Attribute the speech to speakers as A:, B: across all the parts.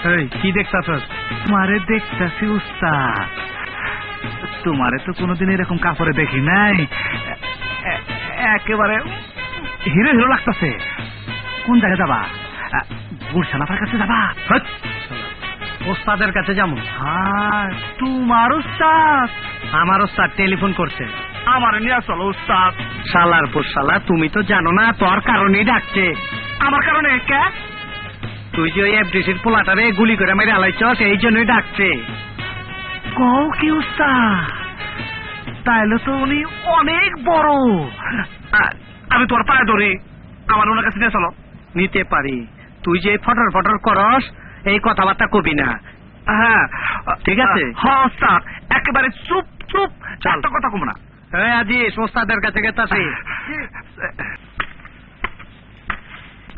A: কি দেখতাছস?
B: তোমারে দেখতাছি উস্তাদ, তোমারে তো কোনোদিন এরকম কাপড়ে দেখি নাই, একেবারে হিরো হিরো লাগতেছে। কোন জায়গায় যাবা? গুলশানার কাছে যাবা?
A: ওস্তাদের কাছে যাবো।
B: তোমার উস্তাদ?
A: আমার ওস্তাদ টেলিফোন করছে,
B: আমার নিয়ে চলো উস্তাদ।
A: শালার পর শালা, তুমি তো জানো না তোর কারণেই ডাকছে।
B: আমার কারণে? কে?
A: তুই যে ওই এফডিসির পোলাটারে গুলি করে মেরে আলাইছস, এই জন্যই ডাকছে।
B: কও কি উস্তাদ? তাইলে তো উনি অনেক বড়। আমি তোর পায়ে ধরি, আমার ওনার কাছে নিয়ে চলো।
A: নিতে পারি, তুই যে ফটর ফটর করস এই কথাবার্তা কবি না।
B: হ্যাঁ
A: ঠিক আছে।
B: হ্যাঁ উস্তাদ, একেবারে চুপ চুপ, একটা কথা কম না।
A: আজিস, ওস্তাদের কাছে গেতাছি।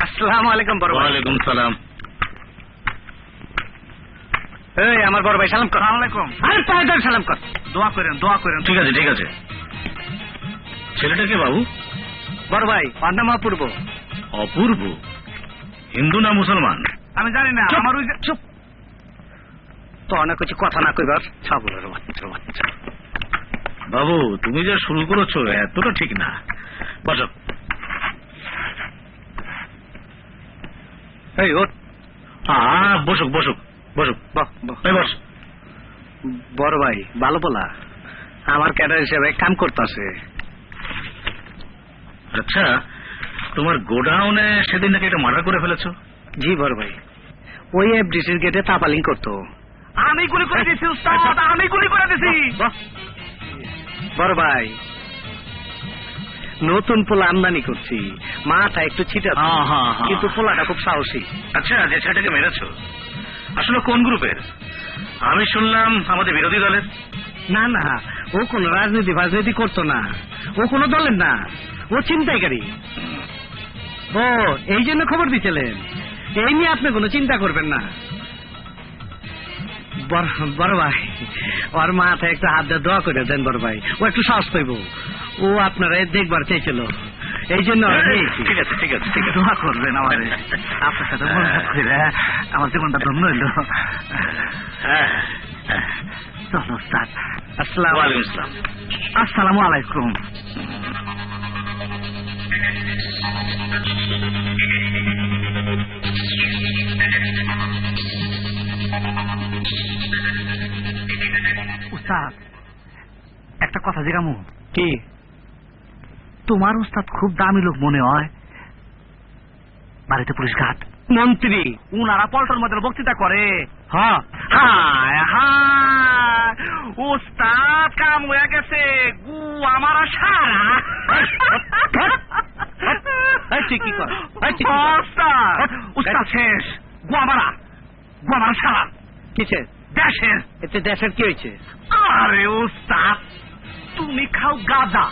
A: আসসালামু আলাইকুম বড় ভাই।
C: ওয়ালাইকুম সালাম।
A: এই আমার বড় ভাই, সালাম কর।
B: আসসালামু আলাইকুম।
A: আরে পায়ে ধরে সালাম কর।
B: দোয়া করেন, দোয়া করেন।
C: ঠিক আছে ঠিক আছে। ছেলেটা কে বাবু?
A: বড় ভাই, ওর নাম অপূর্ব।
C: অপূর্ব? হিন্দু না মুসলমান?
B: আমি জানি না।
A: চুপ,
B: আমার ওই
A: চুপ, তো অনেক কিছু কথা না কইবার। ছাগলের বাচ্চা বাচ্চা।
C: বাবু তুমি যা শুরু করেছো এতটা ঠিক না। বসো।
A: এই ওঠ।
C: বসুক বসুক বসুক।
A: বাহ, বাহ।
C: এই বস।
A: বড় ভাই ভালো বলা, আমার ক্যাডার হিসেবে কাম করতেছে।
C: আচ্ছা, তোমার গোডাউনে সেদিন নাকি এটা মার্ডার করে ফেলেছো?
A: জি বড় ভাই, ওই এফডিসির গেটে তাপালিং করতো।
B: আমি গুলি করে দিছি উস্তাদ, আমি গুলি করে দিছি।
A: বড় ভাই, নতুন পোলা আমদানি করছি, মাথা একটু ছিটা, কিন্তু পোলাটা খুব সাহসী।
C: আচ্ছা, যে ছেলেটাকে মেরেছো আসলে কোন গ্রুপের? আমি শুনলাম আমাদের বিরোধী দলের।
A: না না, ও কোন রাজনীতি করতো না, ও কোনো দলের না, ও চিন্তাইকারী। ও এই জন্য খবর দিছিলেন, এই নিয়ে আপনি কোনো চিন্তা করবেন না। বড় ভাই, ওর মাথায় একটু হাত দিয়ে দোয়া করে দেন বড় ভাই, ও একটু সাহস পাইব। ও আপনারা দেখবার চাইছিল, এই জন্য।
C: ঠিক আছে ঠিক আছে ঠিক আছে।
B: দোয়া করবেন আমার, আপনার সাথে মজা করে আমার জীবনটা ধন্য হইল। চলো উস্তাদ।
C: আসসালামু আলাইকুম।
B: আসসালামু আলাইকুম। উস্তাদ, একটা কথা জিজ্ঞামু।
A: কি?
B: তোমার উস্তাদ খুব দামি লোক মনে হয়, বাড়িতে পুলিশ ঘাট
A: মন্ত্রী
B: উনারা পল্টন মধ্যে বক্তৃতা করে।
A: হ্যাঁ,
B: হায় হায়, উস্তাদ কাম হয়ে গেছে, গু আমার সারা।
A: তুই কি কর?
B: উস্তাদ, উস্তাদ শেষ, গু আমারা সারা।
A: কিসের
B: দেশের?
A: এতে দেশের কি হয়েছে?
B: আরে উস্তাদ, তুমি খাও গাঁজা,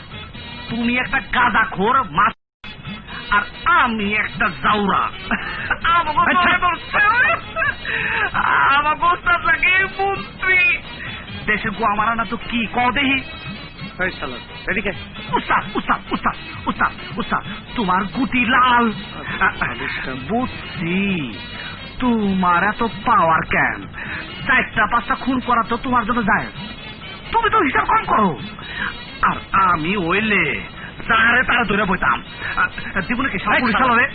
B: তুমি একটা গাঁজা খোর মাছ, আর আমি একটা জাউরা। আমাকে উস্তাদ লাগে মন্ত্রী। দেশের গো আমার না তো কি ক দেহি। উস্তাদ উস্তাদ উস্তাদ উস্তাদ উস্তাদ, তোমার গুটি লাল। বুঝছি, তোমার এত পাওয়ার কেন? 4টা-5টা খুন করা তো তোমার জন্য যায়, তুমি তো হিসাব কম করো। আর আমি ওইলে তারে তারা ধরে বইতাম জীবনে কি সব পুলিশ চালাবে।